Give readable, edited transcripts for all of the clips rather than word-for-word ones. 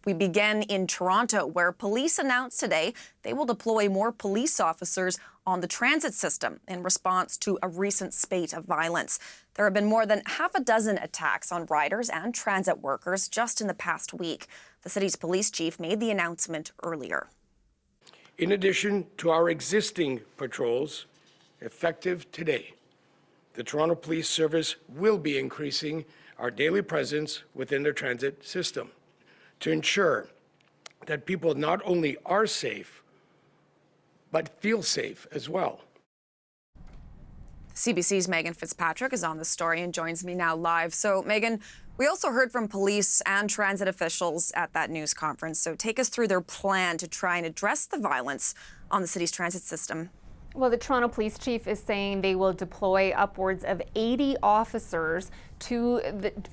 We begin in Toronto, where police announced today they will deploy more police officers on the transit system in response to a recent spate of violence. There have been more than half a dozen attacks on riders and transit workers just in the past week. The city's police chief made the announcement earlier. In addition to our existing patrols, effective today, the Toronto Police Service will be increasing our daily presence within the transit system to ensure that people not only are safe, but feel safe as well. CBC's Megan Fitzpatrick is on the story and joins me now live. So, Megan, we also heard from police and transit officials at that news conference. So take us through their plan to try and address the violence on the city's transit system. Well, the Toronto Police Chief is saying they will deploy upwards of 80 officers to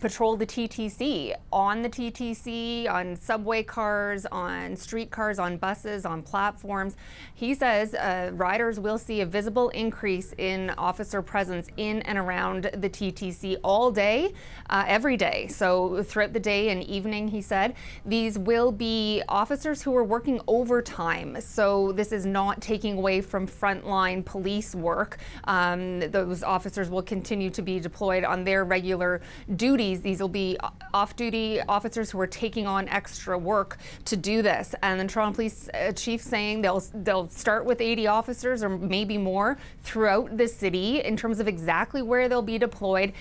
patrol the TTC, on the TTC, on subway cars, on streetcars, on buses, on platforms. He says riders will see a visible increase in officer presence in and around the TTC all day, every day. So throughout the day and evening, he said, these will be officers who are working overtime. So this is not taking away from frontline police work. Those officers will continue to be deployed on their regular duties. These will be off-duty officers who are taking on extra work to do this. And the Toronto Police Chief saying they'll start with 80 officers or maybe more throughout the city. In terms of exactly where they'll be deployed,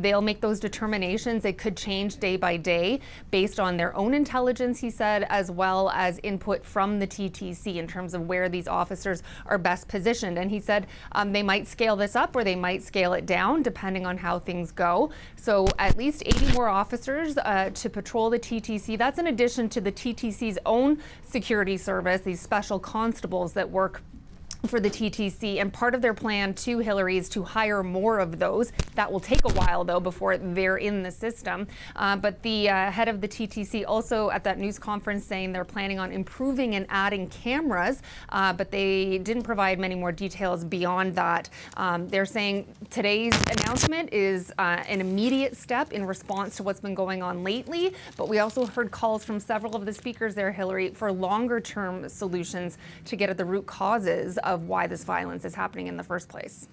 they'll make those determinations. It could change day by day based on their own intelligence, he said, as well as input from the TTC in terms of where these officers are best positioned. And he said they might scale this up or they might scale it down depending on how things go. So at least 80 more officers to patrol the TTC. That's in addition to the TTC's own security service, these special constables that work for the TTC, and part of their plan too, Hillary, is to hire more of those. That will take a while though before they're in the system. But the head of the TTC also at that news conference saying they're planning on improving and adding cameras, but they didn't provide many more details beyond that. They're saying today's announcement is an immediate step in response to what's been going on lately, but we also heard calls from several of the speakers there, Hillary, for longer term solutions to get at the root causes of why this violence is happening in the first place.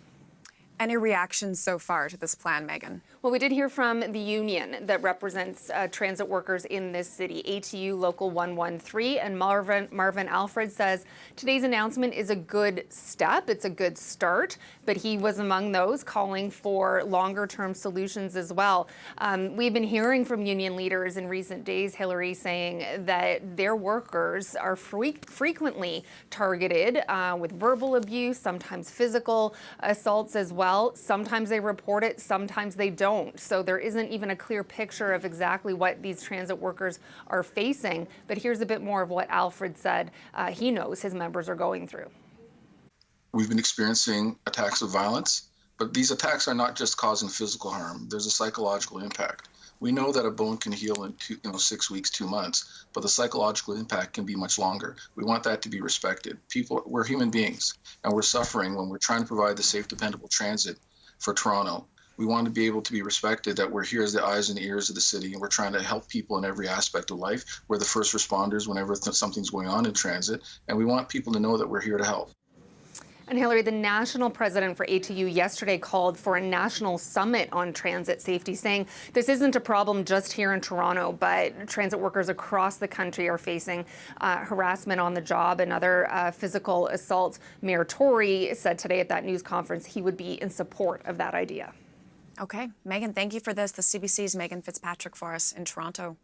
Any reactions so far to this plan, Megan? Well, we did hear from the union that represents transit workers in this city, ATU Local 113, and Marvin Alfred says today's announcement is a good step. It's a good start, but he was among those calling for longer-term solutions as well. We've been hearing from union leaders in recent days, Hillary, saying that their workers are frequently targeted with verbal abuse, sometimes physical assaults as well. Sometimes they report it, sometimes they don't. So there isn't even a clear picture of exactly what these transit workers are facing. But here's a bit more of what Alfred said he knows his members are going through. We've been experiencing attacks of violence, but these attacks are not just causing physical harm. There's a psychological impact. We know that a bone can heal in 6 weeks, 2 months, but the psychological impact can be much longer. We want that to be respected. We're human beings, and we're suffering when we're trying to provide the safe, dependable transit for Toronto. We want to be able to be respected, that we're here as the eyes and the ears of the city, and we're trying to help people in every aspect of life. We're the first responders whenever something's going on in transit, and we want people to know that we're here to help. And Hillary, the national president for ATU yesterday called for a national summit on transit safety, saying this isn't a problem just here in Toronto, but transit workers across the country are facing harassment on the job and other physical assaults. Mayor Tory said today at that news conference he would be in support of that idea. Okay, Megan, thank you for this. The CBC's Megan Fitzpatrick for us in Toronto.